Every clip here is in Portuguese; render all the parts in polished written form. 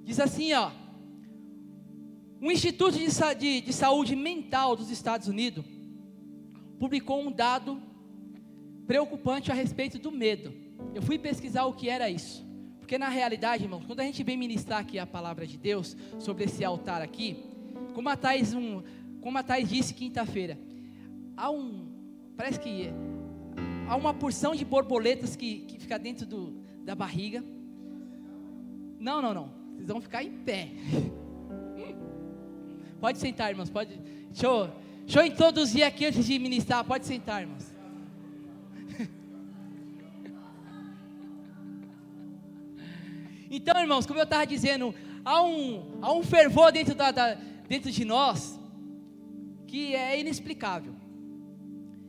Diz assim, ó: o Instituto de Saúde Mental dos Estados Unidos publicou um dado preocupante a respeito do medo. Eu fui pesquisar o que era isso, porque na realidade, irmãos, quando a gente vem ministrar aqui a palavra de Deus sobre esse altar aqui, como a Thais disse quinta-feira, parece que há uma porção de borboletas que fica dentro da barriga. Não, vocês vão ficar em pé. Pode sentar, irmãos, deixa eu introduzir aqui antes de ministrar, pode sentar, irmãos. Então, irmãos, como eu estava dizendo, há um fervor dentro de nós, que é inexplicável.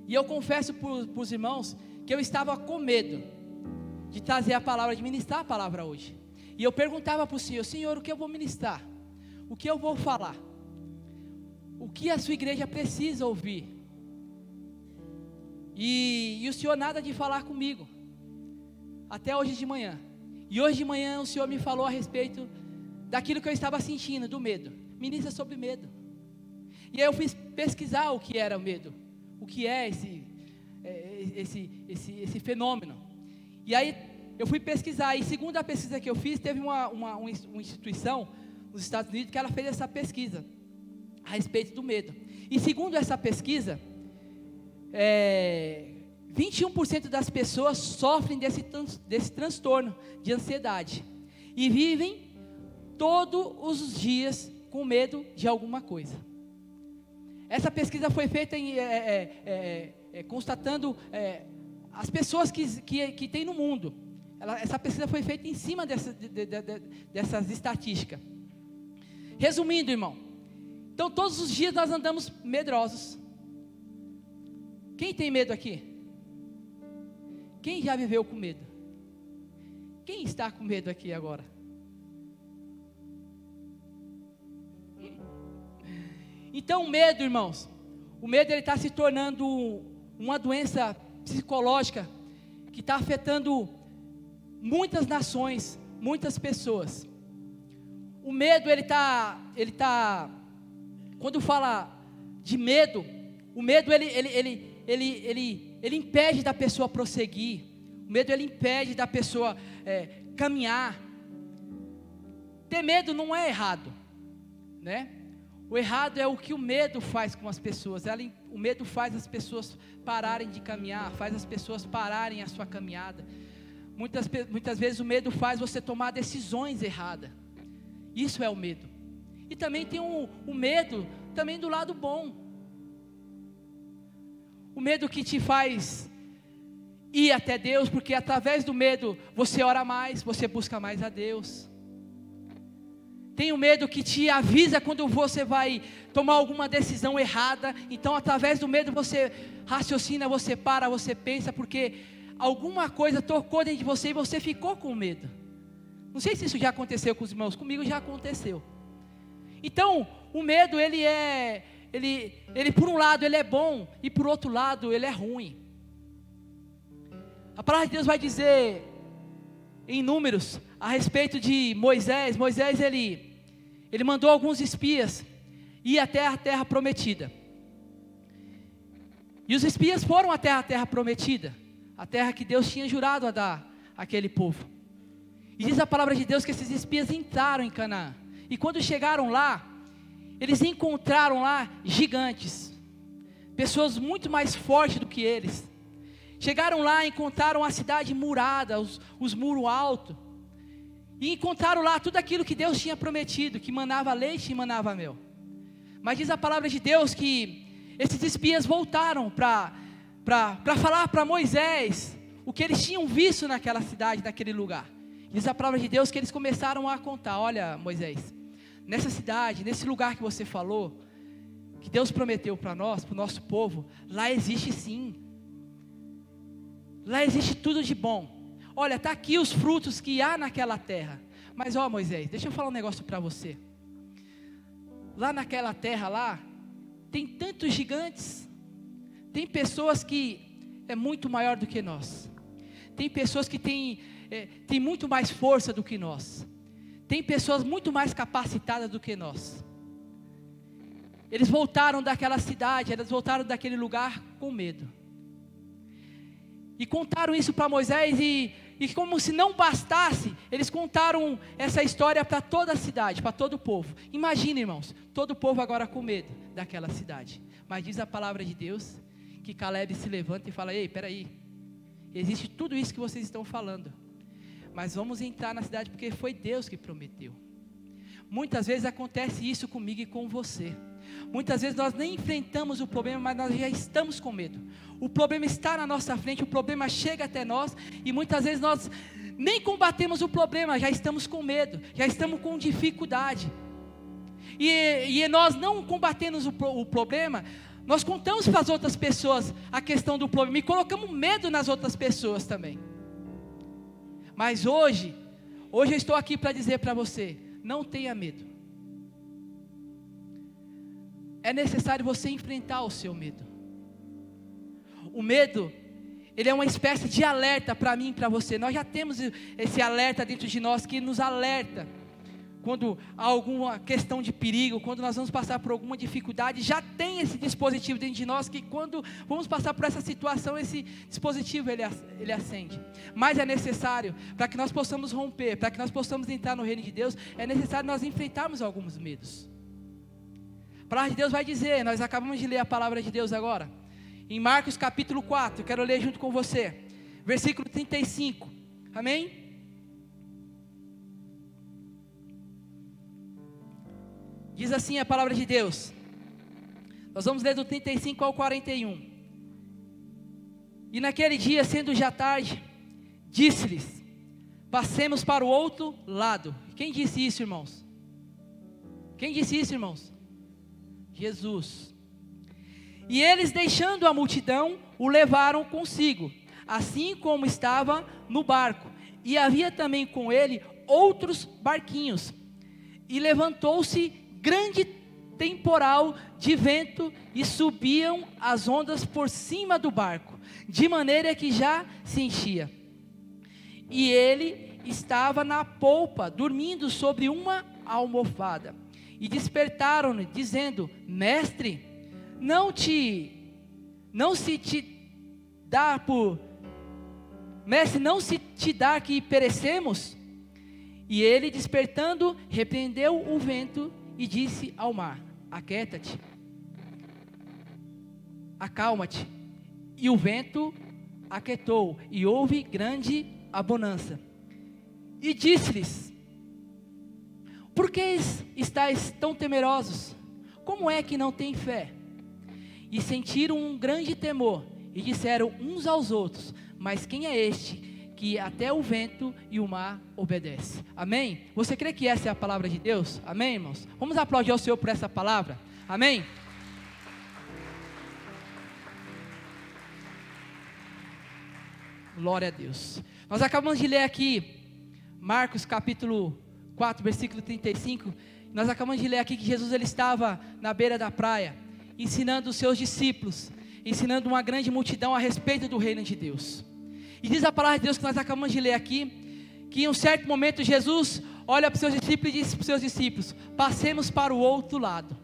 E eu confesso para os irmãos, que eu estava com medo, de trazer a palavra, de ministrar a palavra hoje. E eu perguntava para o Senhor: Senhor, o que eu vou ministrar? O que eu vou falar? O que a sua igreja precisa ouvir? E o Senhor nada de falar comigo, até hoje de manhã. E hoje de manhã o Senhor me falou a respeito daquilo que eu estava sentindo, do medo. Ministra sobre medo. E aí eu fui pesquisar o que era o medo, o que é esse fenômeno. E aí eu fui pesquisar, e segundo a pesquisa que eu fiz, teve uma instituição nos Estados Unidos que ela fez essa pesquisa a respeito do medo. E segundo essa pesquisa, 21% das pessoas sofrem desse transtorno de ansiedade e vivem todos os dias com medo de alguma coisa. Essa pesquisa foi feita constatando as pessoas que tem no mundo. Essa pesquisa foi feita em cima dessas estatísticas. Resumindo, irmão, então todos os dias nós andamos medrosos. Quem tem medo aqui? Quem já viveu com medo? Quem está com medo aqui agora? Então o medo, irmãos, o medo ele está se tornando uma doença psicológica que está afetando muitas nações, muitas pessoas. O medo ele tá, quando fala de medo, o medo ele impede da pessoa prosseguir. O medo ele impede da pessoa caminhar. Ter medo não é errado, né? O errado é o que o medo faz com as pessoas. O medo faz as pessoas pararem de caminhar, faz as pessoas pararem a sua caminhada. Muitas vezes o medo faz você tomar decisões erradas. Isso é o medo. E também tem o medo também do lado bom. O medo que te faz ir até Deus, porque através do medo você ora mais, você busca mais a Deus. Tem o medo que te avisa quando você vai tomar alguma decisão errada. Então através do medo você raciocina, você para, você pensa, porque alguma coisa tocou dentro de você e você ficou com medo. Não sei se isso já aconteceu com os irmãos, comigo já aconteceu. Então o medo ele por um lado ele é bom, e por outro lado ele é ruim. A palavra de Deus vai dizer em Números a respeito de Moisés. Moisés ele mandou alguns espias ir até a terra prometida. E os espias foram até a terra prometida, a terra que Deus tinha jurado a dar àquele povo. E diz a palavra de Deus que esses espias entraram em Canaã. E quando chegaram lá, eles encontraram lá gigantes, pessoas muito mais fortes do que eles. Chegaram lá e encontraram a cidade murada, os muros altos. E encontraram lá tudo aquilo que Deus tinha prometido, que manava leite e manava mel. Mas diz a palavra de Deus que esses espias voltaram para falar para Moisés o que eles tinham visto naquela cidade, naquele lugar. Diz a palavra de Deus que eles começaram a contar: olha, Moisés, nessa cidade, nesse lugar que você falou, que Deus prometeu para nós, para o nosso povo, lá existe sim. Lá existe tudo de bom. Olha, está aqui os frutos que há naquela terra. Mas ó, Moisés, deixa eu falar um negócio para você. Lá naquela terra lá, tem tantos gigantes. Tem pessoas que é muito maior do que nós. Tem pessoas que tem muito mais força do que nós. tem pessoas muito mais capacitadas do que nós. Eles voltaram daquela cidade, eles voltaram daquele lugar com medo. E contaram isso para Moisés e como se não bastasse, eles contaram essa história para toda a cidade, para todo o povo. Imagina, irmãos, todo o povo agora com medo daquela cidade. Mas diz a palavra de Deus que Caleb se levanta e fala: ei, peraí, existe tudo isso que vocês estão falando, mas vamos entrar na cidade porque foi Deus que prometeu. Muitas vezes acontece isso comigo e com você. Muitas vezes nós nem enfrentamos o problema, mas nós já estamos com medo. O problema está na nossa frente, o problema chega até nós, e muitas vezes nós nem combatemos o problema, já estamos com medo, já estamos com dificuldade. E nós não combatemos o problema, nós contamos para as outras pessoas a questão do problema, e colocamos medo nas outras pessoas também. Mas hoje eu estou aqui para dizer para você: não tenha medo. É necessário você enfrentar o seu medo. O medo, ele é uma espécie de alerta para mim e para você. Nós já temos esse alerta dentro de nós, que nos alerta quando há alguma questão de perigo, quando nós vamos passar por alguma dificuldade. Já tem esse dispositivo dentro de nós, que quando vamos passar por essa situação, esse dispositivo ele acende. Mas é necessário, para que nós possamos romper, para que nós possamos entrar no reino de Deus, é necessário nós enfrentarmos alguns medos. A palavra de Deus vai dizer, nós acabamos de ler a palavra de Deus agora, em Marcos capítulo 4, eu quero ler junto com você, versículo 35, amém? Diz assim a palavra de Deus, nós vamos ler do 35 ao 41, e naquele dia, sendo já tarde, disse-lhes: passemos para o outro lado. Quem disse isso, irmãos? Quem disse isso, irmãos? Jesus. E eles, deixando a multidão, o levaram consigo, assim como estava no barco, e havia também com ele outros barquinhos, e levantou-se grande temporal de vento, e subiam as ondas por cima do barco, de maneira que já se enchia, e ele estava na polpa, dormindo sobre uma almofada. E despertaram-no, dizendo: mestre, não se te dá que perecemos? E ele, despertando, repreendeu o vento e disse ao mar: aquieta-te, acalma-te. E o vento aquietou, e houve grande bonança. E disse-lhes: por que estáis tão temerosos? Como é que não tem fé? E sentiram um grande temor, e disseram uns aos outros: mas quem é este, que até o vento e o mar obedece? Amém? Você crê que essa é a palavra de Deus? Amém, irmãos? Vamos aplaudir ao Senhor por essa palavra? Amém? Glória a Deus. Nós acabamos de ler aqui Marcos capítulo 4, versículo 35, nós acabamos de ler aqui que Jesus ele estava na beira da praia, ensinando os seus discípulos, ensinando uma grande multidão a respeito do reino de Deus. E diz a palavra de Deus que nós acabamos de ler aqui, que em um certo momento Jesus olha para os seus discípulos e diz para os seus discípulos: passemos para o outro lado.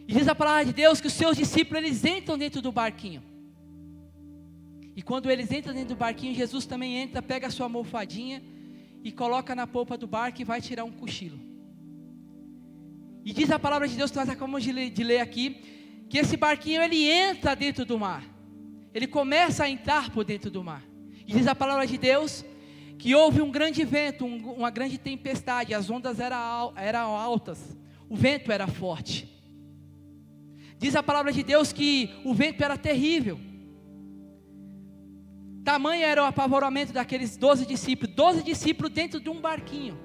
E diz a palavra de Deus que os seus discípulos eles entram dentro do barquinho. E quando eles entram dentro do barquinho, Jesus também entra, pega a sua almofadinha e coloca na polpa do barco e vai tirar um cochilo. E diz a palavra de Deus que nós acabamos de ler aqui, que esse barquinho ele entra dentro do mar. Ele começa a entrar por dentro do mar. E diz a palavra de Deus que houve um grande vento, uma grande tempestade, as ondas eram altas, o vento era forte. Diz a palavra de Deus que o vento era terrível. Tamanho era o apavoramento daqueles 12 discípulos dentro de um barquinho.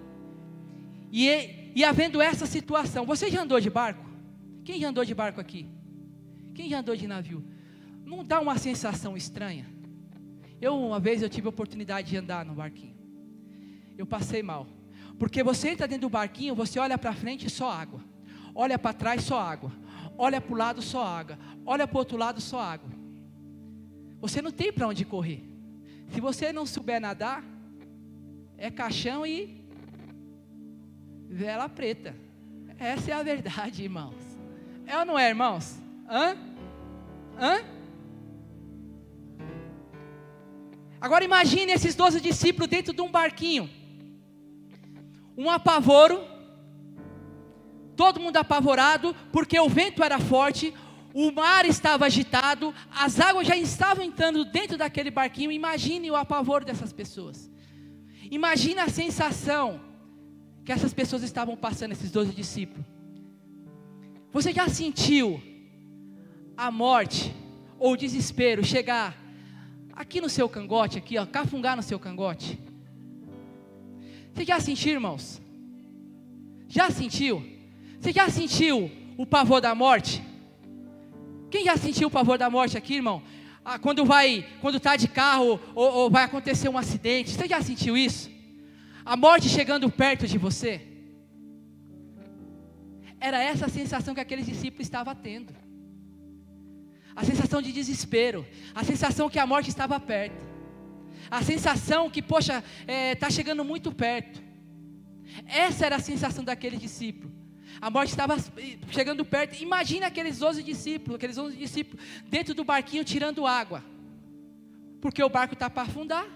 E havendo essa situação, você já andou de barco? Quem já andou de barco aqui? Quem já andou de navio? Não dá uma sensação estranha? Uma vez eu tive a oportunidade de andar no barquinho. Eu passei mal. Porque você entra dentro do barquinho, você olha para frente, só água. Olha para trás, só água. Olha para o lado, só água. Olha para o outro lado, só água. Você não tem para onde correr. Se você não souber nadar, é caixão e vela preta. Essa é a verdade, irmãos. É ou não é, irmãos? Hã? Agora imagine esses 12 discípulos dentro de um barquinho. Um apavoro. Todo mundo apavorado, porque o vento era forte, o mar estava agitado, as águas já estavam entrando dentro daquele barquinho. Imagine o apavoro dessas pessoas. Imagine a sensação que essas pessoas estavam passando, esses 12 discípulos. Você já sentiu a morte ou o desespero chegar aqui no seu cangote, aqui, ó, cafungar no seu cangote? Você já sentiu, irmãos? Já sentiu? Você já sentiu o pavor da morte? Quem já sentiu o pavor da morte aqui, irmão? Quando está de carro ou vai acontecer um acidente, você já sentiu isso? A morte chegando perto de você? Era essa a sensação que aqueles discípulos estavam tendo. A sensação de desespero, a sensação que a morte estava perto, a sensação que, poxa, está chegando muito perto. Essa era a sensação daqueles discípulos. A morte estava chegando perto. Imagina aqueles 11 discípulos dentro do barquinho tirando água, porque o barco está para afundar,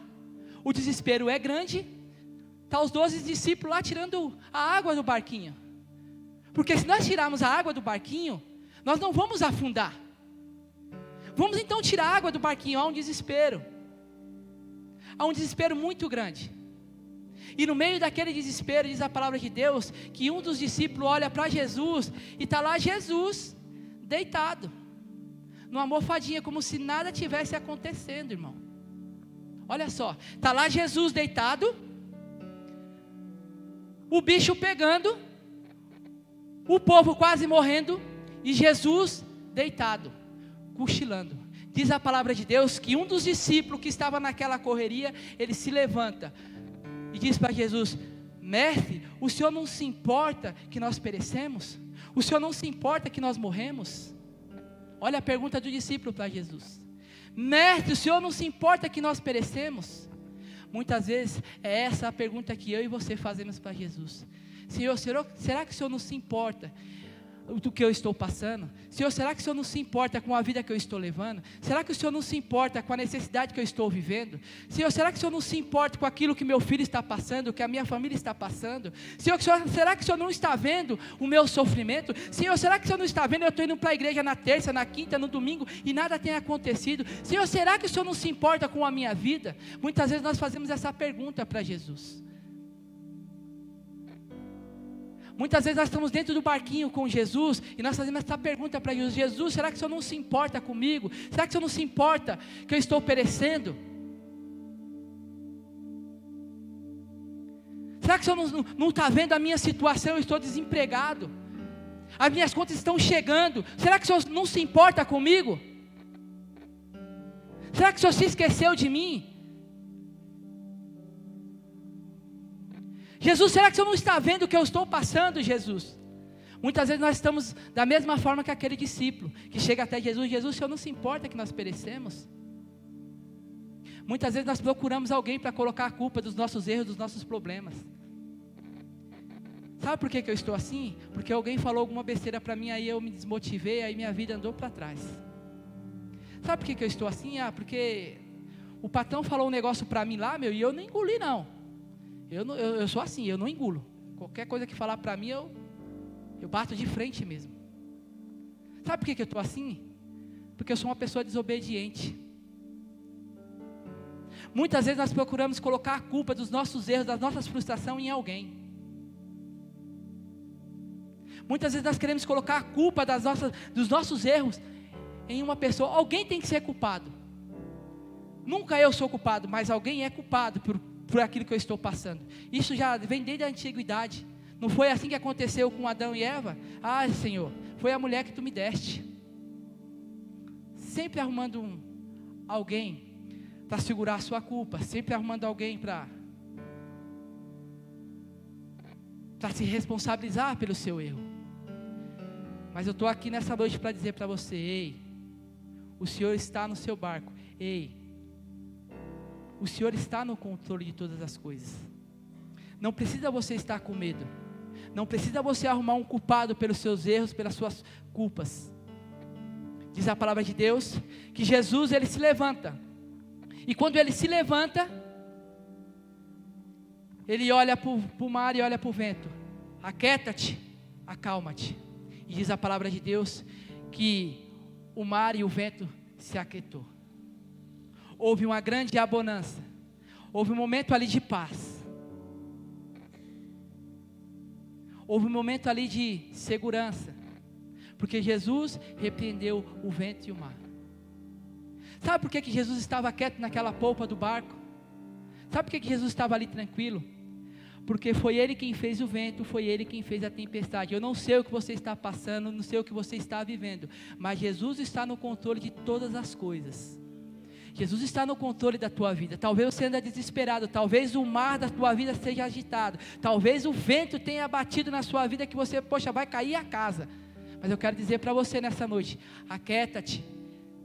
o desespero é grande. Está os 12 discípulos lá tirando a água do barquinho, porque se nós tirarmos a água do barquinho, nós não vamos afundar. Vamos então tirar a água do barquinho. Há um desespero muito grande. E no meio daquele desespero, diz a palavra de Deus, que um dos discípulos olha para Jesus, e está lá Jesus, deitado, numa almofadinha, como se nada tivesse acontecendo, irmão. Olha só, está lá Jesus deitado, o bicho pegando, o povo quase morrendo, e Jesus deitado, cochilando. Diz a palavra de Deus que um dos discípulos que estava naquela correria, ele se levanta e diz para Jesus: mestre, o Senhor não se importa que nós perecemos? O Senhor não se importa que nós morremos? Olha a pergunta do discípulo para Jesus: mestre, o Senhor não se importa que nós perecemos? Muitas vezes é essa a pergunta que eu e você fazemos para Jesus: Senhor, será que o Senhor não se importa do que eu estou passando? Senhor, será que o Senhor não se importa com a vida que eu estou levando? Será que o Senhor não se importa com a necessidade que eu estou vivendo? Senhor, será que o Senhor não se importa com aquilo que meu filho está passando, que a minha família está passando? Senhor, será que o Senhor não está vendo o meu sofrimento? Senhor, será que o Senhor não está vendo eu estou indo para a igreja na terça, na quinta, no domingo e nada tem acontecido? Senhor, será que o Senhor não se importa com a minha vida? Muitas vezes nós fazemos essa pergunta para Jesus. Muitas vezes nós estamos dentro do barquinho com Jesus e nós fazemos essa pergunta para Jesus: Jesus, será que o Senhor não se importa comigo? Será que o Senhor não se importa que eu estou perecendo? Será que o Senhor não está vendo a minha situação? Eu estou desempregado, as minhas contas estão chegando. Será que o Senhor não se importa comigo? Será que o Senhor se esqueceu de mim? Jesus, será que o Senhor não está vendo o que eu estou passando, Jesus? Muitas vezes nós estamos da mesma forma que aquele discípulo, que chega até Jesus: Jesus, o Senhor não se importa que nós perecemos? Muitas vezes nós procuramos alguém para colocar a culpa dos nossos erros, dos nossos problemas. Sabe por que eu estou assim? Porque alguém falou alguma besteira para mim, aí eu me desmotivei, aí minha vida andou para trás. Sabe por que eu estou assim? Porque o patrão falou um negócio para mim lá, e eu não engoli não. Eu sou assim, eu não engulo. Qualquer coisa que falar para mim, eu bato de frente mesmo. Sabe por que eu estou assim? Porque eu sou uma pessoa desobediente. Muitas vezes nós procuramos colocar a culpa dos nossos erros, das nossas frustrações em alguém. Muitas vezes nós queremos colocar a culpa dos nossos erros em uma pessoa. Alguém tem que ser culpado. Nunca eu sou culpado, mas alguém é culpado por aquilo que eu estou passando. Isso já vem desde a antiguidade. Não foi assim que aconteceu com Adão e Eva? Ah, Senhor, foi a mulher que tu me deste. Sempre arrumando alguém para segurar a sua culpa, sempre arrumando alguém para se responsabilizar pelo seu erro. Mas eu estou aqui nessa noite para dizer para você: ei, o Senhor está no seu barco. Ei, o Senhor está no controle de todas as coisas. Não precisa você estar com medo. Não precisa você arrumar um culpado pelos seus erros, pelas suas culpas. Diz a palavra de Deus que Jesus, ele se levanta. E quando ele se levanta, ele olha para o mar e olha para o vento. Aquieta-te, acalma-te. E diz a palavra de Deus que o mar e o vento se aquietou. Houve uma grande abonança. Houve um momento ali de paz. Houve um momento ali de segurança. Porque Jesus repreendeu o vento e o mar. Sabe por que Jesus estava quieto naquela polpa do barco? Sabe por que Jesus estava ali tranquilo? Porque foi Ele quem fez o vento, foi Ele quem fez a tempestade. Eu não sei o que você está passando, não sei o que você está vivendo, mas Jesus está no controle de todas as coisas. Jesus está no controle da tua vida. Talvez você ande desesperado, talvez o mar da tua vida seja agitado, talvez o vento tenha batido na sua vida que você, poxa, vai cair a casa. Mas eu quero dizer para você nessa noite, aquieta-te,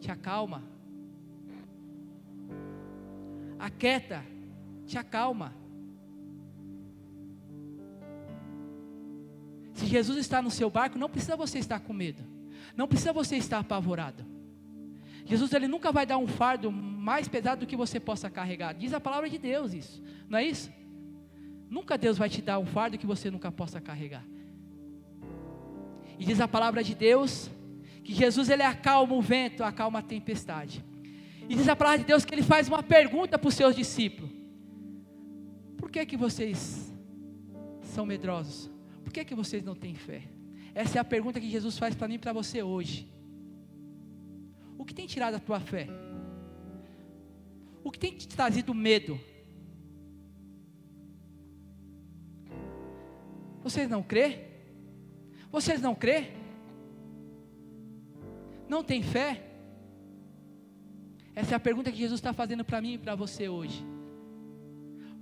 te acalma. Aquieta, te acalma. Se Jesus está no seu barco, não precisa você estar com medo. Não precisa você estar apavorado. Jesus, ele nunca vai dar um fardo mais pesado do que você possa carregar. Diz a palavra de Deus isso, não é isso? Nunca Deus vai te dar um fardo que você nunca possa carregar. E diz a palavra de Deus que Jesus, ele acalma o vento, acalma a tempestade. E diz a palavra de Deus que ele faz uma pergunta para os seus discípulos. Por que vocês são medrosos? Por que vocês não têm fé? Essa é a pergunta que Jesus faz para mim e para você hoje. O que tem tirado a tua fé? O que tem te trazido medo? Vocês não crê? Vocês não crê? Não tem fé? Essa é a pergunta que Jesus está fazendo para mim e para você hoje.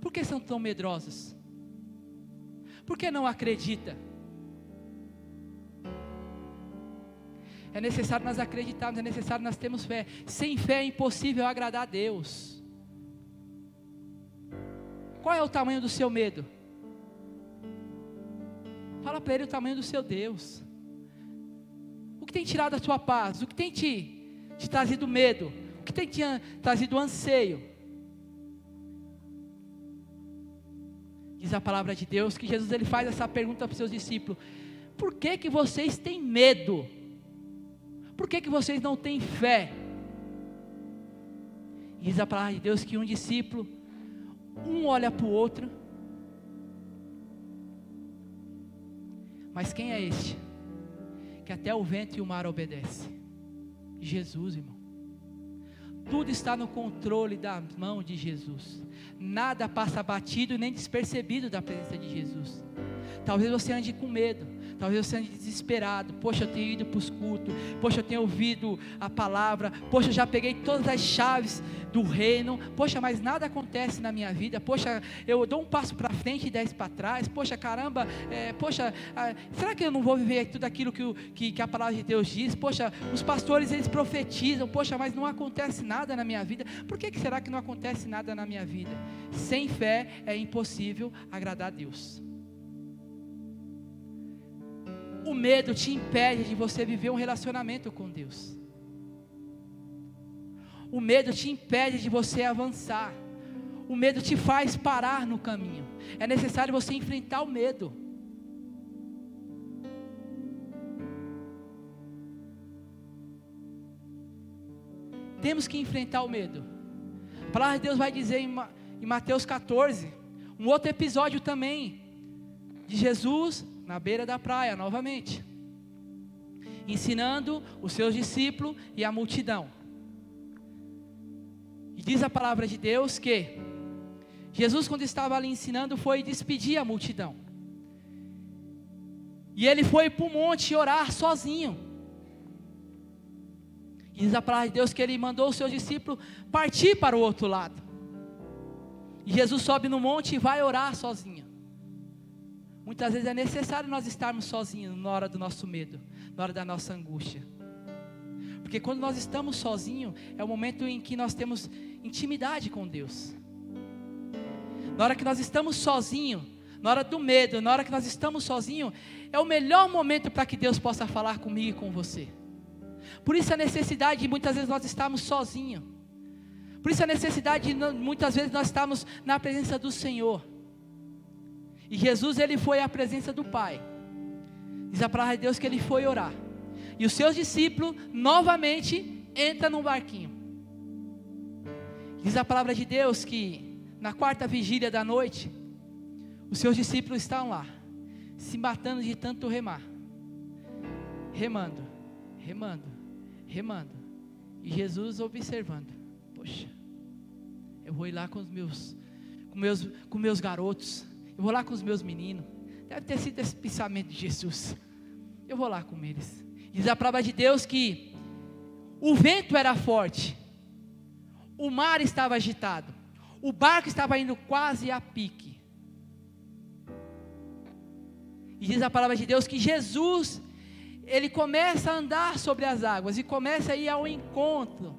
Por que são tão medrosos? Por que não acredita? É necessário nós acreditarmos, é necessário nós termos fé. Sem fé é impossível agradar a Deus. Qual é o tamanho do seu medo? Fala para Ele o tamanho do seu Deus. O que tem tirado a tua paz? O que tem te trazido medo? O que tem te trazido anseio? Diz a palavra de Deus que Jesus, ele faz essa pergunta para os seus discípulos. Por que vocês têm medo? Por que vocês não têm fé? Diz a palavra de Deus que um discípulo, um olha para o outro. Mas quem é este? Que até o vento e o mar obedecem. Jesus, irmão. Tudo está no controle da mão de Jesus. Nada passa batido e nem despercebido da presença de Jesus. Talvez você ande com medo. Talvez você ande desesperado. Poxa, eu tenho ido para os cultos. Poxa, eu tenho ouvido a palavra. Poxa, eu já peguei todas as chaves do reino. Poxa, mas nada acontece na minha vida. Poxa, eu dou um passo para frente e 10 para trás. Poxa, caramba, será que eu não vou viver tudo aquilo que a palavra de Deus diz? Poxa, os pastores, eles profetizam. Poxa, mas não acontece nada na minha vida. Por que será que não acontece nada na minha vida? Sem fé é impossível agradar a Deus. O medo te impede de você viver um relacionamento com Deus. O medo te impede de você avançar. O medo te faz parar no caminho. É necessário você enfrentar o medo. Temos que enfrentar o medo. A palavra de Deus vai dizer em Mateus 14, um outro episódio também, de Jesus na beira da praia, novamente, ensinando os seus discípulos e a multidão. E diz a palavra de Deus que Jesus, quando estava ali ensinando, foi despedir a multidão. E ele foi para o monte orar sozinho. E diz a palavra de Deus que ele mandou os seus discípulos partir para o outro lado. E Jesus sobe no monte e vai orar sozinho. Muitas vezes é necessário nós estarmos sozinhos na hora do nosso medo, na hora da nossa angústia. Porque quando nós estamos sozinhos, é o momento em que nós temos intimidade com Deus. Na hora que nós estamos sozinhos, na hora do medo, na hora que nós estamos sozinhos, é o melhor momento para que Deus possa falar comigo e com você. Por isso a necessidade de muitas vezes nós estarmos sozinhos. Por isso a necessidade de muitas vezes nós estarmos na presença do Senhor. E Jesus, ele foi à presença do Pai. Diz a palavra de Deus que ele foi orar. E os seus discípulos novamente entram num barquinho. Diz a palavra de Deus que na quarta vigília da noite, os seus discípulos estão lá, se matando de tanto remar. Remando, remando, remando. E Jesus observando. Poxa, eu vou ir lá com meus garotos. Eu vou lá com os meus meninos. Deve ter sido esse pensamento de Jesus. Eu vou lá com eles. Diz a palavra de Deus que o vento era forte. O mar estava agitado. O barco estava indo quase a pique. E diz a palavra de Deus que Jesus, ele começa a andar sobre as águas e começa a ir ao encontro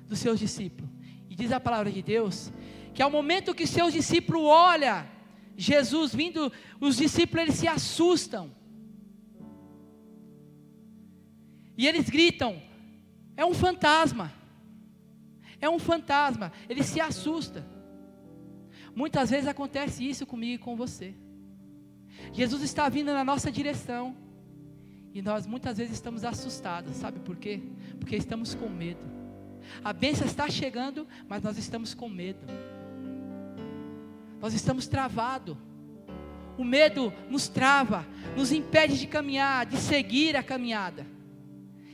dos seus discípulos. E diz a palavra de Deus que ao momento que seus discípulos olham Jesus vindo, os discípulos eles se assustam. E eles gritam: é um fantasma. É um fantasma. Eles se assustam. Muitas vezes acontece isso comigo e com você. Jesus está vindo na nossa direção e nós muitas vezes estamos assustados. Sabe por quê? Porque estamos com medo. A bênção está chegando, mas nós estamos com medo. Nós estamos travados. O medo nos trava, nos impede de caminhar, de seguir a caminhada.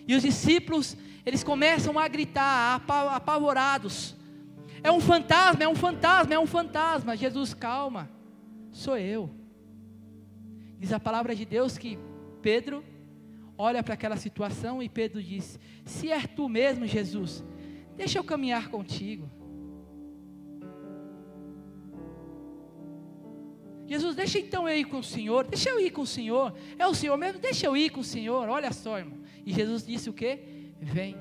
E os discípulos, eles começam a gritar, apavorados: é um fantasma, é um fantasma, é um fantasma. Jesus, calma, sou eu. Diz a palavra de Deus que Pedro olha para aquela situação e Pedro diz: se é tu mesmo, Jesus, deixa eu caminhar contigo. Jesus, deixa então eu ir com o Senhor, deixa eu ir com o Senhor, é o Senhor mesmo, deixa eu ir com o Senhor, olha só, irmão. E Jesus disse o quê? Vem.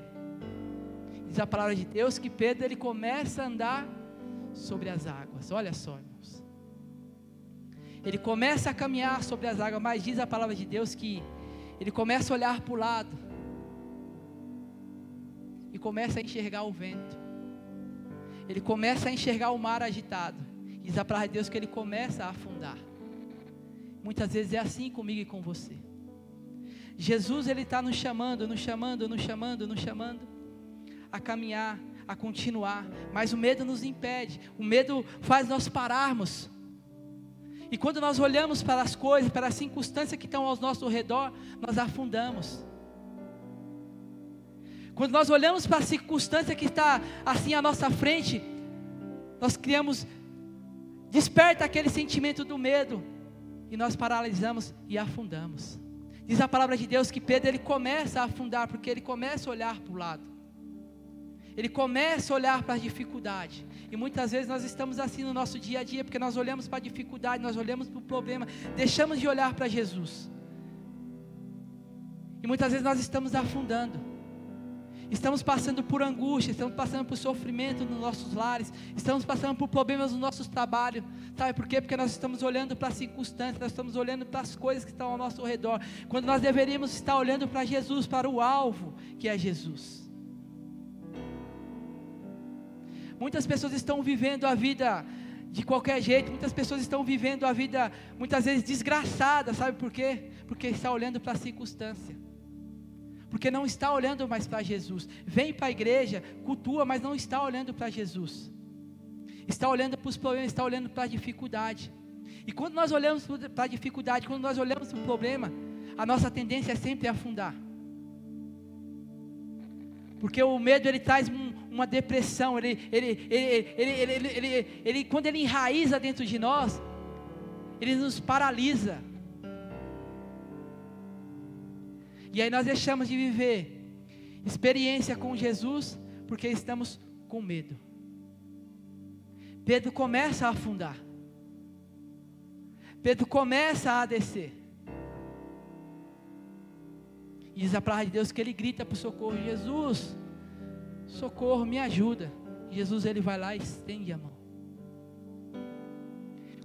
Diz a palavra de Deus que Pedro, ele começa a andar sobre as águas, olha só, irmãos. Ele começa a caminhar sobre as águas, mas diz a palavra de Deus que ele começa a olhar para o lado, e começa a enxergar o vento, ele começa a enxergar o mar agitado. Diz a palavra de Deus que ele começa a afundar. Muitas vezes é assim comigo e com você. Jesus, ele está nos chamando, nos chamando, nos chamando, nos chamando a caminhar, a continuar, mas o medo nos impede. O medo faz nós pararmos. E quando nós olhamos para as coisas, para as circunstâncias que estão ao nosso redor, nós afundamos. Quando nós olhamos para a circunstância que está assim à nossa frente, nós desperta aquele sentimento do medo, e nós paralisamos e afundamos. Diz a palavra de Deus que Pedro, ele começa a afundar, porque ele começa a olhar para o lado, ele começa a olhar para a dificuldade. E muitas vezes nós estamos assim no nosso dia a dia, porque nós olhamos para a dificuldade, nós olhamos para o problema, deixamos de olhar para Jesus, e muitas vezes nós estamos afundando. Estamos passando por angústia, estamos passando por sofrimento nos nossos lares, estamos passando por problemas nos nossos trabalhos. Sabe por quê? Porque nós estamos olhando para as circunstâncias, nós estamos olhando para as coisas que estão ao nosso redor, quando nós deveríamos estar olhando para Jesus, para o alvo que é Jesus. Muitas pessoas estão vivendo a vida de qualquer jeito, muitas pessoas estão vivendo a vida muitas vezes desgraçada. Sabe por quê? Porque está olhando para a circunstância, porque não está olhando mais para Jesus. Vem para a igreja, cultua, mas não está olhando para Jesus, está olhando para os problemas, está olhando para a dificuldade. E quando nós olhamos para a dificuldade, quando nós olhamos para o problema, a nossa tendência é sempre afundar, porque o medo, ele traz uma depressão, quando ele enraiza dentro de nós, ele nos paralisa. E aí nós deixamos de viver experiência com Jesus, porque estamos com medo. Pedro começa a afundar, Pedro começa a descer. E diz a palavra de Deus que ele grita para o socorro: Jesus, socorro, me ajuda. Jesus, ele vai lá e estende a mão.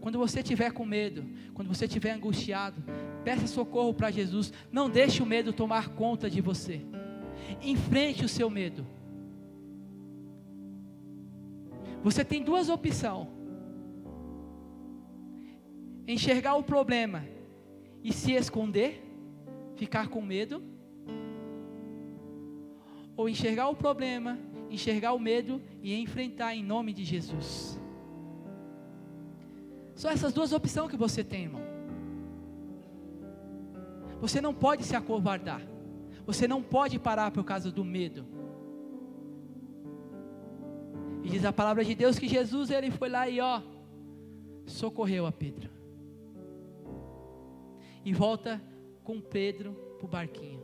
Quando você estiver com medo, quando você estiver angustiado, peça socorro para Jesus. Não deixe o medo tomar conta de você. Enfrente o seu medo. Você tem duas opções: enxergar o problema e se esconder, ficar com medo, ou enxergar o problema, enxergar o medo e enfrentar em nome de Jesus. Só essas duas opções que você tem, irmão. Você não pode se acovardar. Você não pode parar por causa do medo. E diz a palavra de Deus que Jesus, ele foi lá e socorreu a Pedro. E volta com Pedro para o barquinho.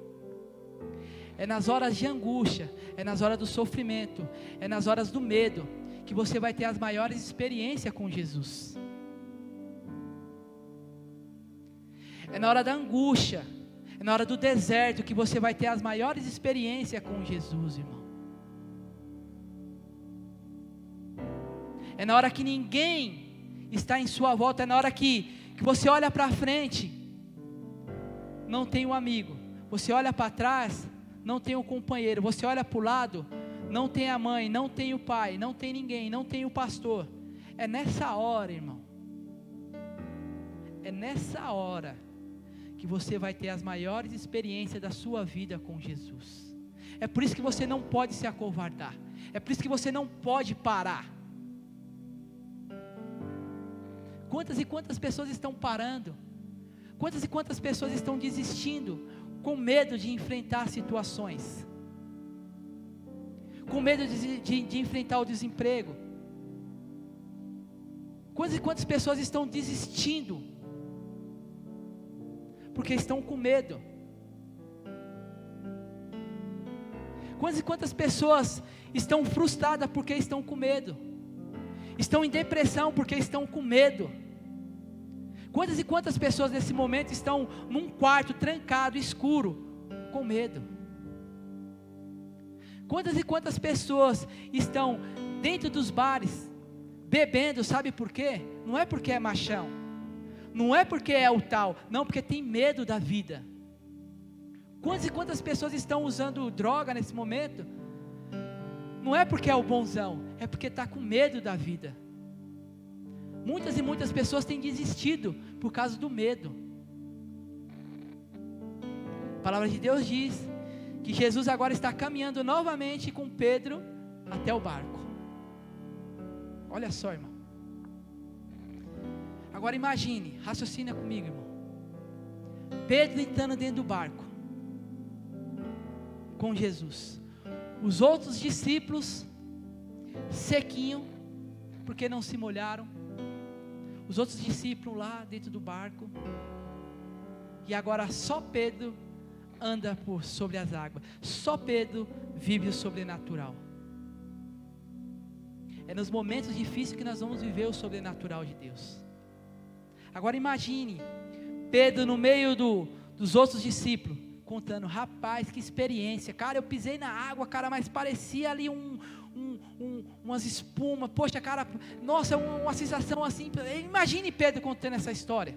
É nas horas de angústia, é nas horas do sofrimento, é nas horas do medo, que você vai ter as maiores experiências com Jesus. É na hora da angústia, é na hora do deserto, que você vai ter as maiores experiências com Jesus, irmão. É na hora que ninguém está em sua volta, é na hora que você olha para frente, não tem um amigo, você olha para trás, não tem um companheiro, você olha para o lado, não tem a mãe, não tem o pai, não tem ninguém, não tem o pastor. É nessa hora, irmão, é nessa hora que você vai ter as maiores experiências da sua vida com Jesus. É por isso que você não pode se acovardar, é por isso que você não pode parar. Quantas e quantas pessoas estão parando? Quantas e quantas pessoas estão desistindo, com medo de enfrentar situações, com medo de enfrentar o desemprego? Quantas e quantas pessoas estão desistindo, porque estão com medo? Quantas e quantas pessoas estão frustradas porque estão com medo? Estão em depressão porque estão com medo? Quantas e quantas pessoas nesse momento estão num quarto trancado, escuro, com medo? Quantas e quantas pessoas estão dentro dos bares, bebendo, sabe por quê? Não é porque é machão, não é porque é o tal, não, porque tem medo da vida. Quantas e quantas pessoas estão usando droga nesse momento? Não é porque é o bonzão, é porque está com medo da vida. Muitas e muitas pessoas têm desistido por causa do medo. A palavra de Deus diz que Jesus agora está caminhando novamente com Pedro até o barco. Olha só, irmão. Agora imagine, raciocina comigo, irmão. Pedro entrando dentro do barco com Jesus. Os outros discípulos sequinho, porque não se molharam. Os outros discípulos lá dentro do barco. E agora só Pedro anda sobre as águas. Só Pedro vive o sobrenatural. É nos momentos difíceis que nós vamos viver o sobrenatural de Deus. Agora imagine Pedro no meio dos outros discípulos, contando: rapaz, que experiência, cara, eu pisei na água, cara, mas parecia ali umas espumas, poxa, cara, nossa, uma sensação assim. Imagine Pedro contando essa história.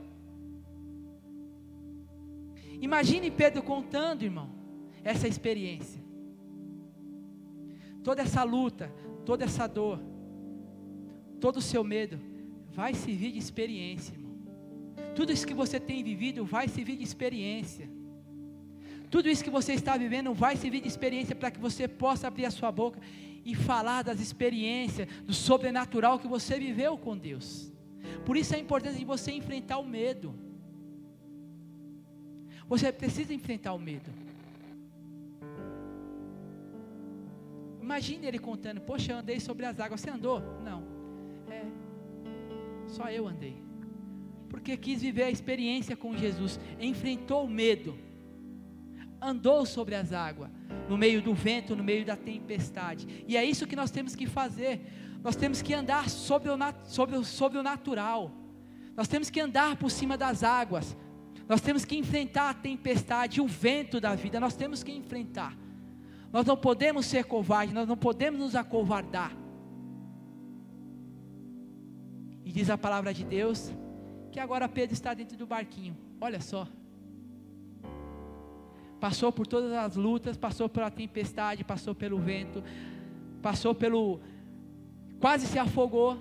Imagine Pedro contando, irmão, essa experiência. Toda essa luta, toda essa dor, todo o seu medo vai servir de experiência, irmão. Tudo isso que você tem vivido vai servir de experiência. Tudo isso que você está vivendo vai servir de experiência para que você possa abrir a sua boca e falar das experiências, do sobrenatural que você viveu com Deus. Por isso a importância de você enfrentar o medo. Você precisa enfrentar o medo. Imagine ele contando: poxa, eu andei sobre as águas. Você andou? Não. Só eu andei. Porque quis viver a experiência com Jesus. Enfrentou o medo. Andou sobre as águas, no meio do vento, no meio da tempestade. E é isso que nós temos que fazer. Nós temos que andar sobre o natural. Nós temos que andar por cima das águas. Nós temos que enfrentar a tempestade, o vento da vida. Nós temos que enfrentar. Nós não podemos ser covardes, nós não podemos nos acovardar. E diz a palavra de Deus que agora Pedro está dentro do barquinho. Olha só. Passou por todas as lutas, passou pela tempestade, passou pelo vento, passou pelo... quase se afogou,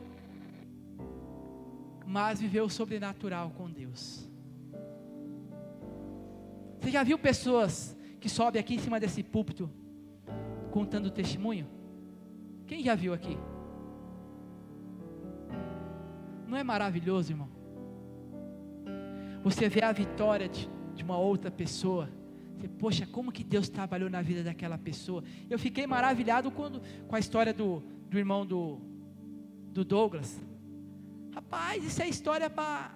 mas viveu o sobrenatural com Deus. Você já viu pessoas que sobem aqui em cima desse púlpito contando testemunho? Quem já viu aqui? Não é maravilhoso, irmão? Você vê a vitória de uma outra pessoa. Você, poxa, como que Deus trabalhou na vida daquela pessoa? Eu fiquei maravilhado com a história do irmão do Douglas. Rapaz, isso é história para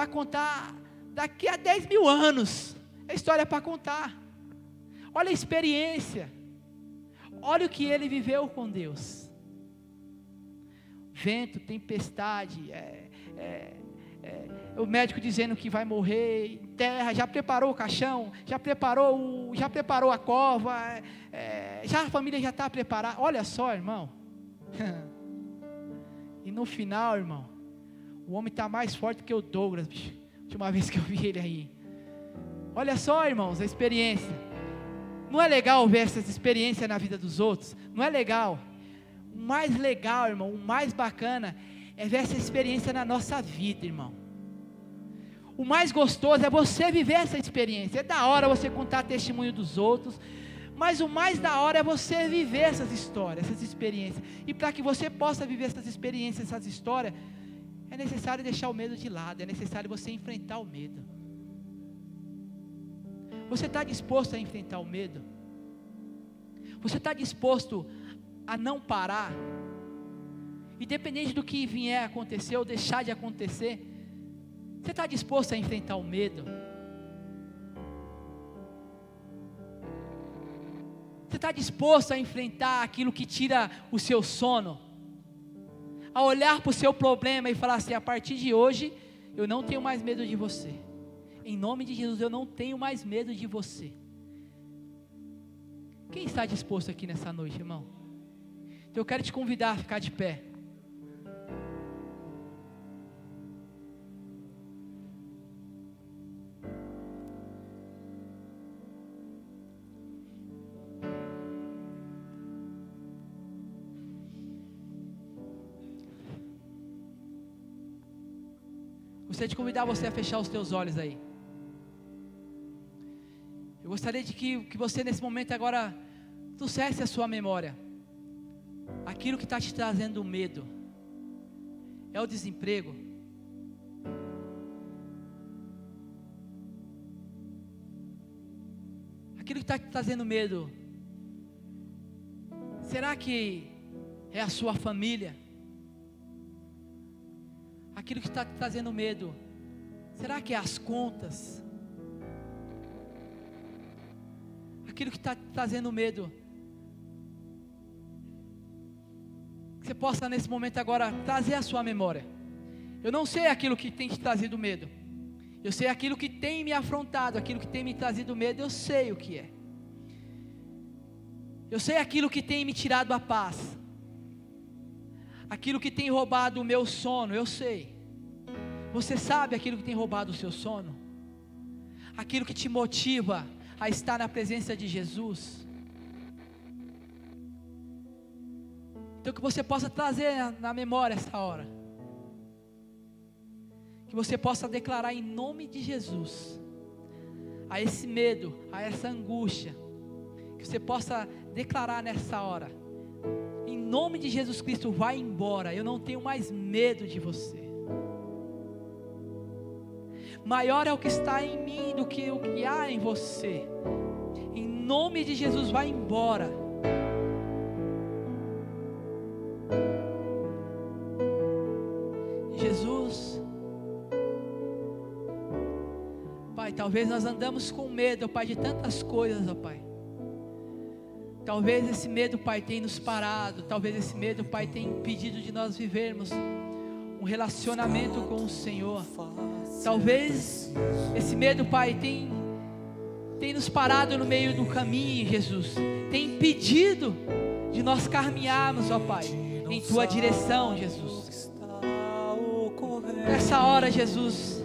contar daqui a 10 mil anos. É história para contar. Olha a experiência. Olha o que ele viveu com Deus. Vento, tempestade, o médico dizendo que vai morrer, terra, já preparou o caixão, já preparou a cova, já a família já está preparada. Olha só, irmão. E no final, irmão, o homem está mais forte que o Douglas, bicho. Última vez que eu vi ele aí. Olha só, irmãos, a experiência. Não é legal ver essas experiências na vida dos outros? Não é legal? O mais legal, irmão, o mais bacana é ver essa experiência na nossa vida, irmão. O mais gostoso é você viver essa experiência. É da hora você contar testemunho dos outros, mas o mais da hora é você viver essas histórias, essas experiências. E para que você possa viver essas experiências, essas histórias, é necessário deixar o medo de lado, é necessário você enfrentar o medo. Você está disposto a enfrentar o medo? Você está disposto a não parar? Independente do que vier a acontecer ou deixar de acontecer, você está disposto a enfrentar o medo? Você está disposto a enfrentar aquilo que tira o seu sono? A olhar para o seu problema e falar assim: a partir de hoje, eu não tenho mais medo de você. Em nome de Jesus, eu não tenho mais medo de você. Quem está disposto aqui nessa noite, irmão? Então eu quero te convidar a ficar de pé. Gostaria de convidar você a fechar os teus olhos aí. Eu gostaria de que você nesse momento agora trouxesse a sua memória aquilo que está te trazendo medo. É o desemprego? Aquilo que está te trazendo medo, será que é a sua família? Aquilo que está te trazendo medo, será que é as contas? Aquilo que está te trazendo medo, que você possa nesse momento agora trazer a sua memória. Eu não sei aquilo que tem te trazido medo, eu sei aquilo que tem me afrontado, aquilo que tem me trazido medo, eu sei o que é. Eu sei aquilo que tem me tirado a paz, aquilo que tem roubado o meu sono, eu sei. Você sabe aquilo que tem roubado o seu sono? Aquilo que te motiva a estar na presença de Jesus? Então que você possa trazer na memória essa hora, que você possa declarar em nome de Jesus, a esse medo, a essa angústia, que você possa declarar nessa hora: em nome de Jesus Cristo, vai embora, eu não tenho mais medo de você. Maior é o que está em mim do que o que há em você. Em nome de Jesus, vai embora. Jesus, Pai, talvez nós andamos com medo, Pai, de tantas coisas, ó Pai. Talvez esse medo, Pai, tenha nos parado. Talvez esse medo, Pai, tenha impedido de nós vivermos um relacionamento com o Senhor. Talvez esse medo, Pai, tem nos parado no meio do caminho, Jesus. Tem impedido de nós caminharmos, ó Pai, em Tua direção, Jesus. Nessa hora, Jesus,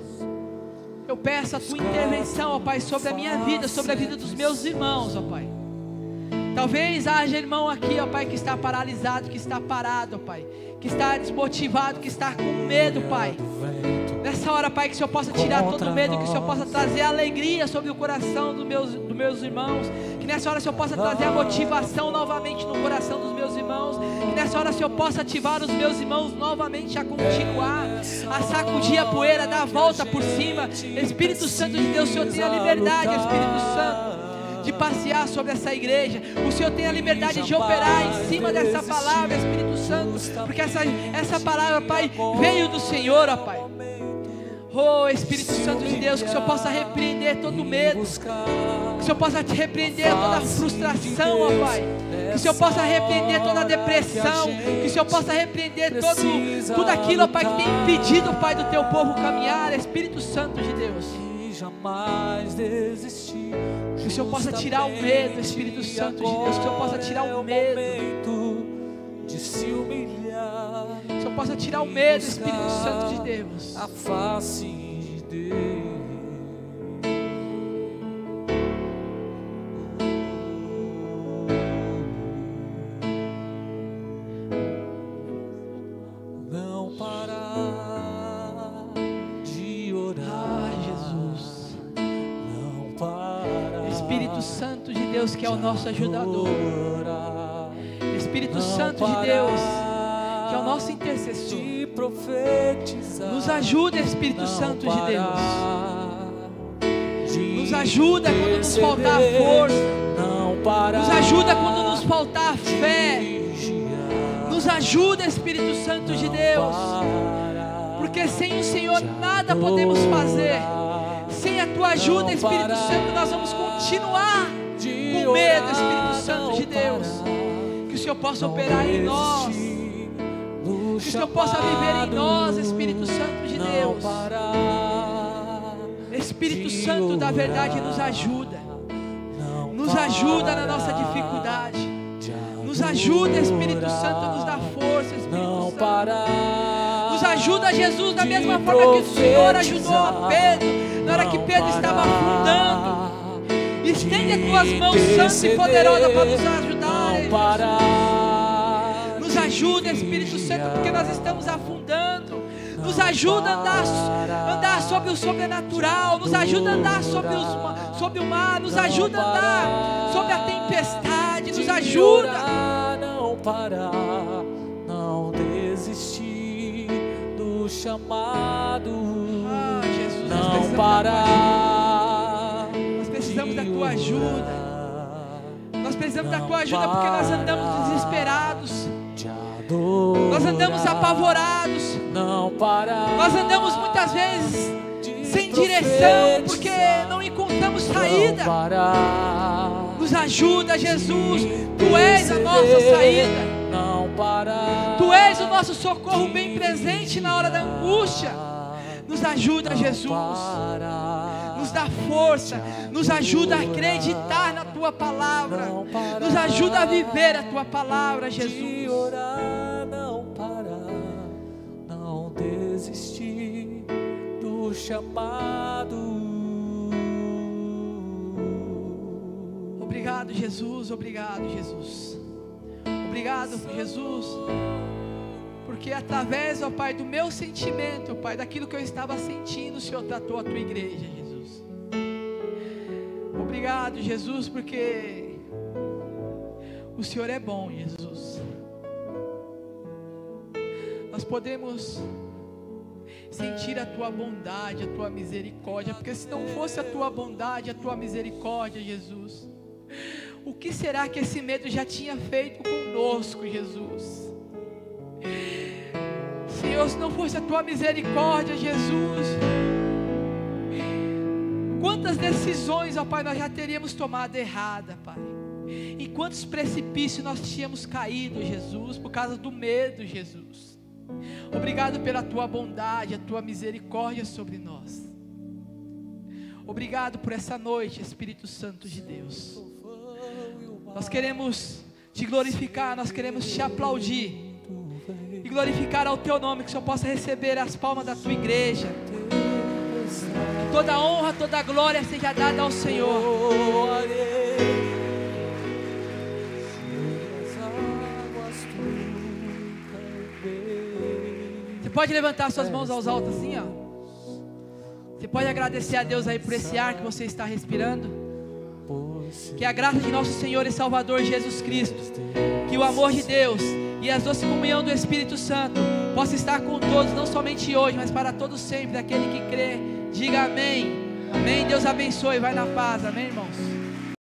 eu peço a tua intervenção, ó Pai, sobre a minha vida, sobre a vida dos meus irmãos, ó Pai. Talvez haja irmão aqui, ó Pai, que está paralisado, que está parado, ó Pai, que está desmotivado, que está com medo, Pai. Nessa hora, Pai, que o Senhor possa tirar todo o medo, que o Senhor possa trazer alegria sobre o coração dos meus irmãos, que nessa hora o Senhor possa trazer a motivação novamente no coração dos meus irmãos, que nessa hora o Senhor possa ativar os meus irmãos novamente a continuar, a sacudir a poeira, dar a volta por cima. Espírito Santo de Deus, o Senhor tem a liberdade, Espírito Santo, de passear sobre essa igreja. O Senhor tem a liberdade de operar em cima dessa palavra, Espírito Santo, porque essa palavra, Pai, veio do Senhor, ó Pai. Oh, Espírito Santo de Deus, que o Senhor possa repreender todo o medo, que o Senhor possa repreender toda a frustração, ó Pai, que o Senhor possa repreender toda a depressão, que o Senhor possa repreender tudo aquilo, ó Pai, que tem impedido, Pai, do teu povo caminhar, Espírito Santo de Deus. Jamais desistir. Que o Senhor possa tirar o medo, Espírito Santo de Deus, que o Senhor possa tirar o medo de se humilhar. Que o Senhor possa tirar o medo, Espírito Santo de Deus. A face de Deus. Não parar de orar, Jesus. Não parar. Espírito Santo de Deus, que é o nosso ajudador. Espírito Santo de Deus, que é o nosso intercessor. Nos ajuda, Espírito Santo de Deus. Nos ajuda quando nos faltar força. Nos ajuda quando nos faltar fé. Nos ajuda, Espírito Santo de Deus. Porque sem o Senhor nada podemos fazer. Sem a tua ajuda, Espírito Santo, nós vamos continuar com medo, Espírito Santo de Deus. Que o Senhor possa operar em nós, que o Senhor possa viver em nós, Espírito Santo de Deus. Espírito Santo da verdade, nos ajuda na nossa dificuldade, nos ajuda, Espírito Santo, nos dá força, Espírito Santo, nos ajuda, Jesus, da mesma forma que o Senhor ajudou a Pedro, na hora que Pedro estava afundando. Estende as tuas mãos santas e poderosas para nos ajudar, Jesus. Nos ajuda, Espírito Santo, porque nós estamos afundando. Nos ajuda a andar sobre o sobrenatural. Nos ajuda a andar sobre o mar. Nos ajuda a andar sobre a tempestade. Nos ajuda. Não parar, não desistir do chamado. Jesus, não parar. Nós precisamos da tua ajuda. Nós precisamos da tua ajuda porque nós andamos desesperados. Nós andamos apavorados. Nós andamos muitas vezes sem direção porque não encontramos saída. Nos ajuda, Jesus. Tu és a nossa saída. Tu és o nosso socorro bem presente na hora da angústia. Nos ajuda, Jesus. Nos dá força. Nos ajuda a acreditar na tua palavra. Nos ajuda a viver a tua palavra, Jesus. Não parar, não desistir do chamado. Obrigado, Jesus. Obrigado, Jesus. Obrigado, Jesus. Porque através, ó Pai, do meu sentimento, ó Pai, daquilo que eu estava sentindo, o Senhor tratou a tua igreja, Jesus. Obrigado, Jesus, porque o Senhor é bom, Jesus. Nós podemos sentir a tua bondade, a tua misericórdia, porque se não fosse a tua bondade, a tua misericórdia, Jesus, o que será que esse medo já tinha feito conosco, Jesus? Senhor, se não fosse a tua misericórdia, Jesus, quantas decisões, ó Pai, nós já teríamos tomado errada, Pai. Em quantos precipícios nós tínhamos caído, Jesus, por causa do medo, Jesus. Obrigado pela tua bondade, a tua misericórdia sobre nós. Obrigado por essa noite, Espírito Santo de Deus. Nós queremos te glorificar, nós queremos te aplaudir, e glorificar ao teu nome, que o Senhor possa receber as palmas da tua igreja. Que toda honra, toda glória seja dada ao Senhor. Você pode levantar suas mãos aos altos assim, ó. Você pode agradecer a Deus aí por esse ar que você está respirando. Que a graça de nosso Senhor e Salvador Jesus Cristo, que o amor de Deus e a doce comunhão do Espírito Santo possa estar com todos, não somente hoje, mas para todos sempre, daquele que crê. Diga amém. Amém. Deus abençoe. Vai na paz. Amém, irmãos.